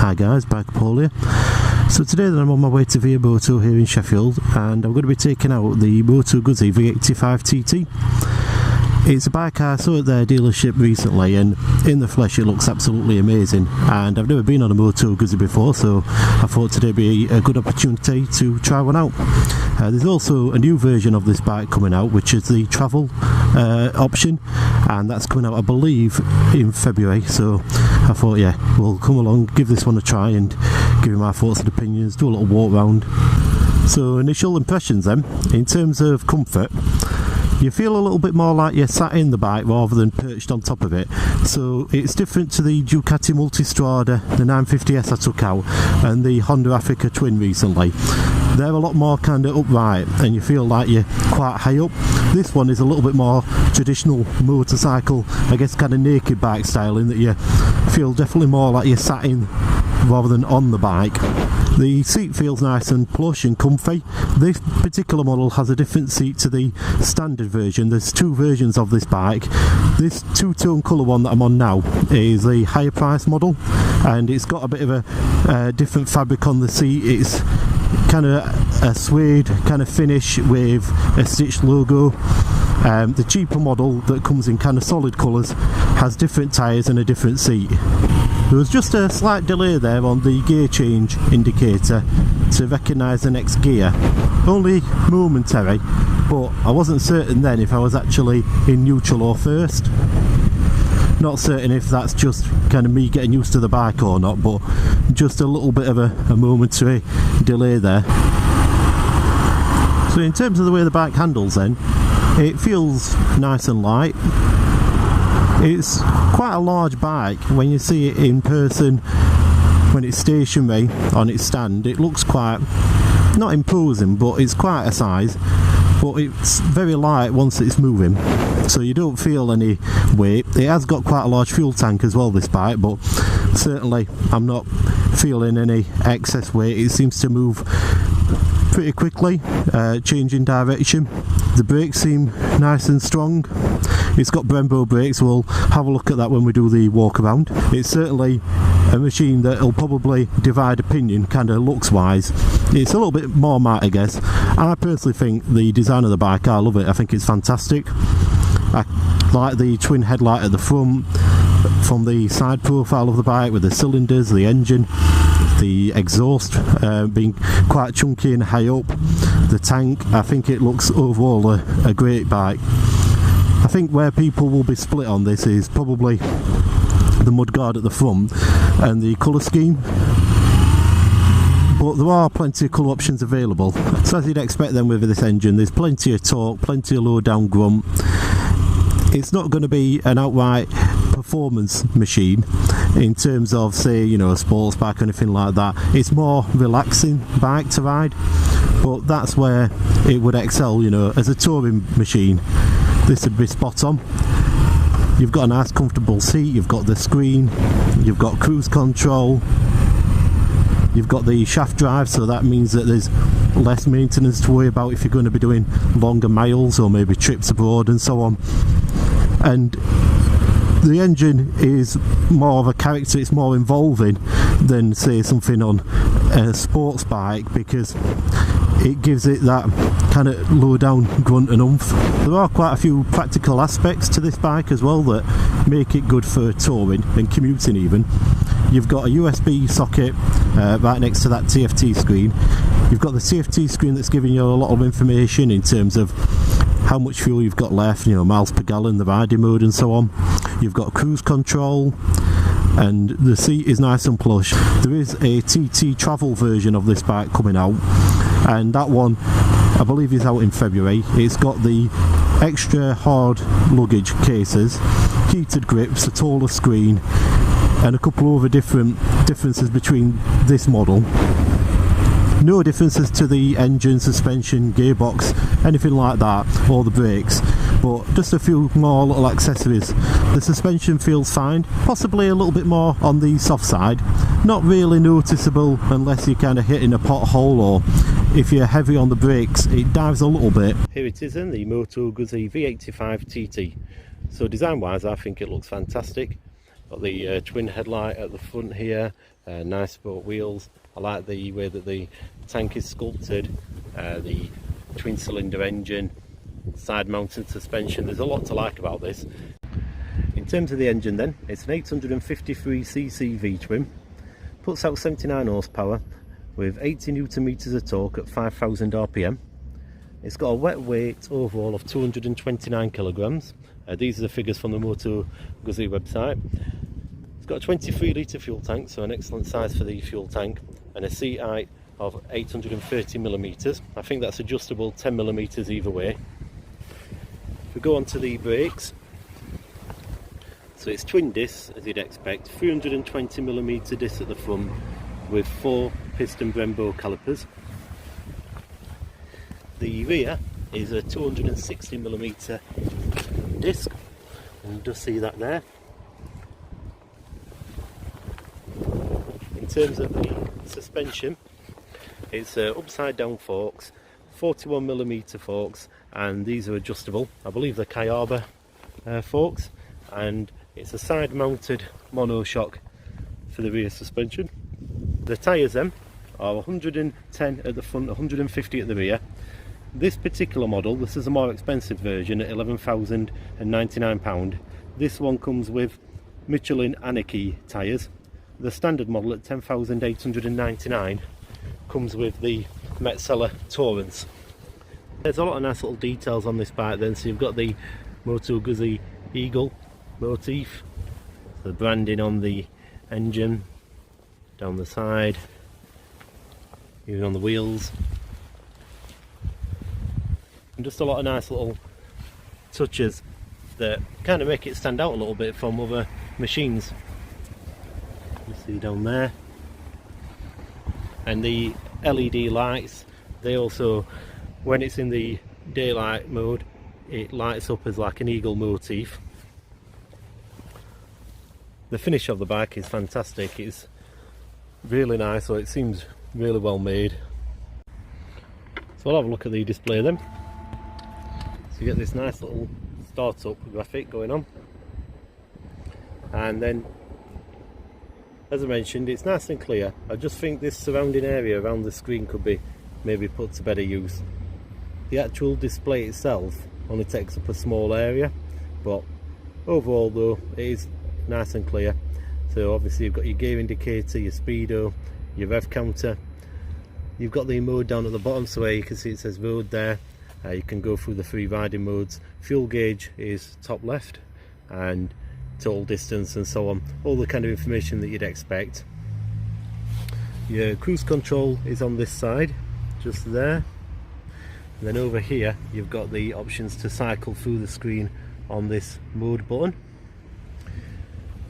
Hi guys, Bike Paul here. So today then I'm on my way to Via Moto here in Sheffield, and I'm going to be taking out the Moto Guzzi V85 TT. It's a bike I saw at their dealership recently, and in the flesh it looks absolutely amazing, and I've never been on a Moto Guzzi before, so I thought today would be a good opportunity to try one out. There's also a new version of this bike coming out, which is the travel option, and that's coming out I believe in February, so I thought yeah, we'll come along, give this one a try and give you my thoughts and opinions, do a little walk round. So initial impressions then, in terms of comfort, you feel a little bit more like you're sat in the bike rather than perched on top of it. So it's different to the Ducati Multistrada, the 950S I took out, and the Honda Africa Twin recently. They're a lot more kind of upright and you feel like you're quite high up. This one is a little bit more traditional motorcycle, I guess kind of naked bike style, in that you feel definitely more like you're sat in rather than on the bike. The seat feels nice and plush and comfy. This particular model has a different seat to the standard version. There's two versions of this bike. This two-tone colour one that I'm on now is the higher price model, and it's got a bit of a different fabric on the seat. It's kind of a suede kind of finish with a stitched logo. The cheaper model that comes in kind of solid colours has different tyres and a different seat. There was just a slight delay there on the gear change indicator to recognise the next gear, only momentary, but I wasn't certain then if I was actually in neutral or first. Not certain if that's just kind of me getting used to the bike or not, but just a little bit of a momentary delay there. So in terms of the way the bike handles then, it feels nice and light. It's quite a large bike when you see it in person. When it's stationary on its stand, it looks quite, not imposing, but it's quite a size, but it's very light once it's moving, so you don't feel any weight. It has got quite a large fuel tank as well, this bike, but certainly I'm not feeling any excess weight. It seems to move pretty quickly, changing direction. The brakes seem nice and strong. It's got Brembo brakes. We'll have a look at that when we do the walk around. It's certainly a machine that'll probably divide opinion kind of looks wise. It's a little bit more matte, I guess. I personally think the design of the bike, I love it. I think it's fantastic. I like the twin headlight at the front, from the side profile of the bike with the cylinders, the engine, the exhaust being quite chunky and high up, the tank. I think it looks overall a great bike. I think where people will be split on this is probably the mudguard at the front and the colour scheme, but there are plenty of colour options available. So as you'd expect then with this engine, there's plenty of torque, plenty of low down grunt. It's not going to be an outright performance machine in terms of, say, you know, a sports bike or anything like that. It's more relaxing bike to ride, but that's where it would excel, you know, as a touring machine. This would be spot on. You've got a nice comfortable seat, you've got the screen, you've got cruise control, you've got the shaft drive, so that means that there's less maintenance to worry about if you're going to be doing longer miles or maybe trips abroad and so on. And the engine is more of a character, it's more involving than, say, something on a sports bike, because it gives it that kind of low down grunt and oomph. There are quite a few practical aspects to this bike as well that make it good for touring and commuting even. You've got a USB socket right next to that TFT screen. You've got the TFT screen that's giving you a lot of information in terms of how much fuel you've got left, you know, miles per gallon, the riding mode and so on. You've got cruise control, and the seat is nice and plush. There is a TT travel version of this bike coming out, and that one I believe is out in February. It's got the extra hard luggage cases, heated grips, a taller screen, and a couple of other differences between this model. No differences to the engine, suspension, gearbox, anything like that, or the brakes, but just a few more little accessories. The suspension feels fine, possibly a little bit more on the soft side, not really noticeable unless you're kind of hitting a pothole, or if you're heavy on the brakes it dives a little bit. Here it is in the Moto Guzzi V85 TT. So design wise I think it looks fantastic. Got the twin headlight at the front here, nice sport wheels. I like the way that the tank is sculpted, the twin cylinder engine, side mounted suspension. There's a lot to like about this. In terms of the engine then, it's an 853cc V-twin, puts out 79 horsepower with 80 newton meters of torque at 5000 rpm. It's got a wet weight overall of 229 kilograms. These are the figures from the Moto Guzzi website. It's got a 23 litre fuel tank, so an excellent size for the fuel tank, and a seat height of 830 millimeters. I think that's adjustable 10 millimeters either way. If we go on to the brakes, so it's twin discs as you'd expect, 320 millimeter discs at the front with 4 piston Brembo calipers. The rear is a 260 millimeter disc, and you just see that there. In terms of the suspension, it's upside down forks, 41 millimeter forks, and these are adjustable. I believe they're Kayaba forks, and it's a side mounted monoshock for the rear suspension. The tyres then are 110 at the front, 150 at the rear. This particular model, this is a more expensive version at £11,099. This one comes with Michelin Anarchy tyres. The standard model at £10,899 comes with the Metzeler Torrents. There's a lot of nice little details on this bike then. So you've got the Moto Guzzi Eagle motif, the branding on the engine, down the side, even on the wheels, and just a lot of nice little touches that kind of make it stand out a little bit from other machines. You see down there, and the LED lights, they also, when it's in the daylight mode, it lights up as like an eagle motif. The finish of the bike is fantastic. It's really nice, so it seems really well made. So I'll have a look at the display then. So you get this nice little start-up graphic going on, and then, as I mentioned, it's nice and clear. I just think this surrounding area around the screen could be maybe put to better use. The actual display itself only takes up a small area, but overall though it is nice and clear. So obviously you've got your gear indicator, your speedo, your rev counter. You've got the mode down at the bottom, so where you can see it says road there. You can go through the 3 riding modes. Fuel gauge is top left, and total distance and so on, all the kind of information that you'd expect. Your cruise control is on this side, just there, and then over here you've got the options to cycle through the screen on this mode button.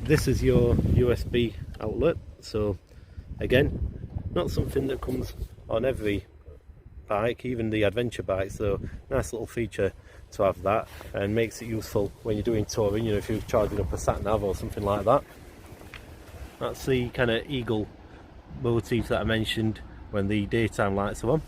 This is your USB outlet, so again, not something that comes on every bike, even the adventure bikes, so nice little feature to have that, and makes it useful when you're doing touring, you know, if you're charging up a sat nav or something like that. That's the kind of eagle motif that I mentioned when the daytime lights are on.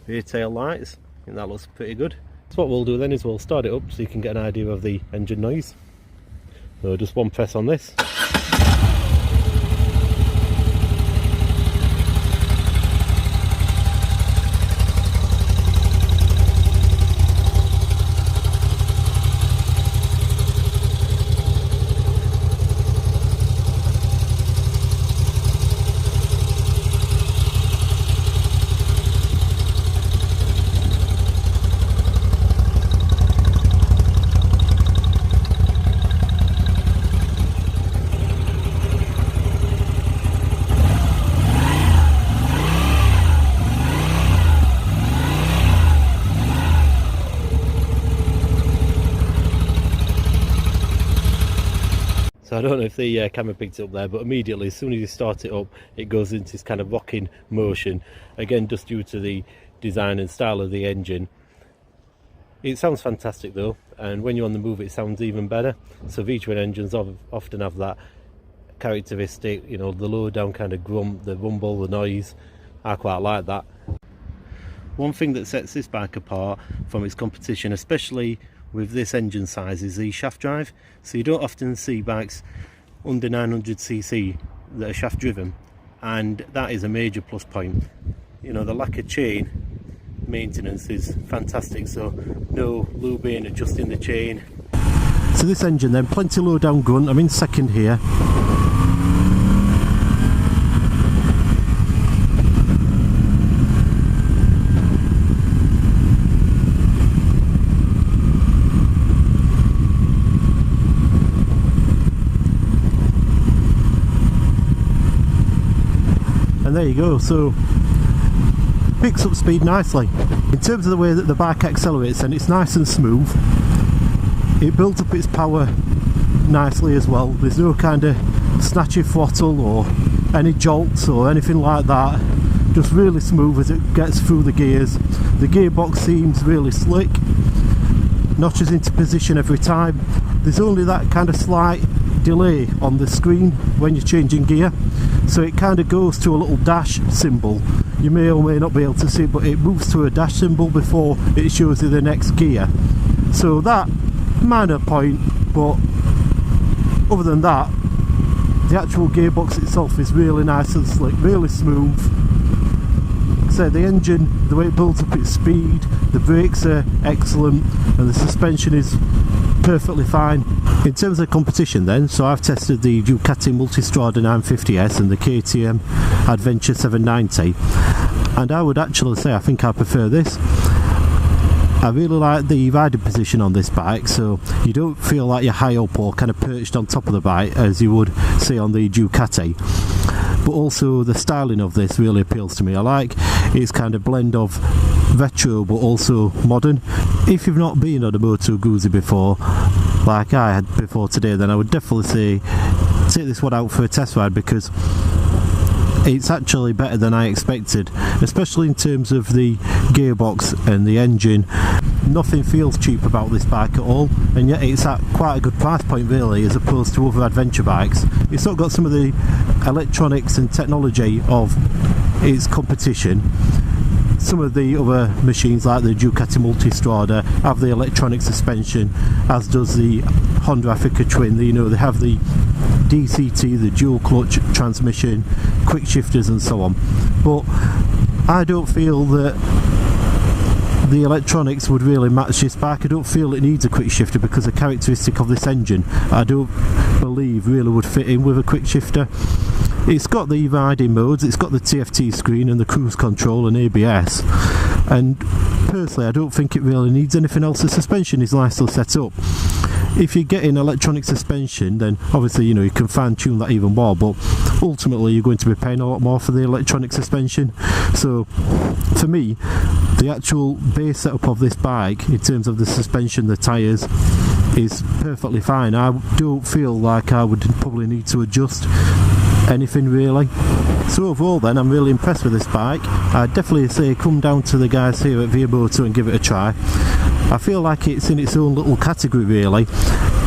Rear tail lights, I think that looks pretty good. So what we'll do then is we'll start it up so you can get an idea of the engine noise. So just one press on this. So I don't know if the camera picked it up there, but immediately as soon as you start it up, it goes into this kind of rocking motion, again just due to the design and style of the engine. It sounds fantastic though, and when you're on the move it sounds even better. So V-twin engines often have that characteristic, you know, the low down kind of grump, the rumble, the noise. I quite like that. one thing that sets this bike apart from its competition, especially with this engine size, is the shaft drive. So you don't often see bikes under 900cc that are shaft driven, and that is a major plus point. You know, the lack of chain maintenance is fantastic, so no lubing, adjusting the chain. So this engine then, plenty low down grunt. I'm in second here. And there you go, so picks up speed nicely. In terms of the way that the bike accelerates, and it's nice and smooth. It builds up its power nicely as well. There's no kind of snatchy throttle or any jolts or anything like that. Just really smooth as it gets through the gears. The gearbox seems really slick, notches into position every time. There's only that kind of slight delay on the screen when you're changing gear, so it kind of goes to a little dash symbol. You may or may not be able to see it, but it moves to a dash symbol before it shows you the next gear. So that minor point, but other than that, the actual gearbox itself is really nice and slick, really smooth. So the engine, the way it builds up its speed, the brakes are excellent, and the suspension is perfectly fine. In terms of competition then, so I've tested the Ducati Multistrada 950S and the KTM Adventure 790, and I would actually say I think I prefer this. I really like the riding position on this bike, so you don't feel like you're high up or kind of perched on top of the bike as you would say on the Ducati. But also the styling of this really appeals to me. I like its kind of blend of retro but also modern. If you've not been on a Moto Guzzi before, like I had before today, then I would definitely say take this one out for a test ride, because it's actually better than I expected, especially in terms of the gearbox and the engine. Nothing feels cheap about this bike at all, and yet it's at quite a good price point really, as opposed to other adventure bikes. It's not got some of the electronics and technology of its competition. Some of the other machines like the Ducati Multistrada have the electronic suspension, as does the Honda Africa Twin. You know, they have the DCT, the dual clutch transmission, quick shifters and so on. But I don't feel that the electronics would really match this bike. I don't feel it needs a quick shifter, because the characteristic of this engine I don't believe really would fit in with a quick shifter. It's got the riding modes, it's got the TFT screen and the cruise control and ABS, and personally I don't think it really needs anything else. The suspension is nicely set up. If you're getting electronic suspension, then obviously, you know, you can fine tune that even more, but ultimately you're going to be paying a lot more for the electronic suspension. So for me, the actual base setup of this bike in terms of the suspension, the tyres, is perfectly fine. I don't feel like I would probably need to adjust anything really. So overall then, I'm really impressed with this bike. I'd definitely say come down to the guys here at Via Moto and give it a try. I feel like it's in its own little category really.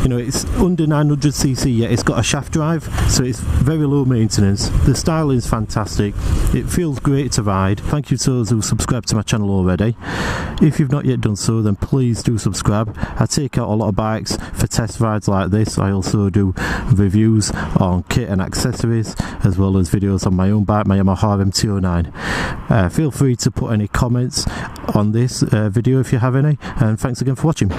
You know, it's under 900cc yet it's got a shaft drive, so it's very low maintenance. The styling is fantastic. It feels great to ride. Thank you to those who subscribed to my channel already. If you've not yet done so, then please do subscribe. I take out a lot of bikes for test rides like this. I also do reviews on kit and accessories, as well as videos on my own bike, my Yamaha MT-09. Feel free to put any comments on this video if you have any, and thanks again for watching.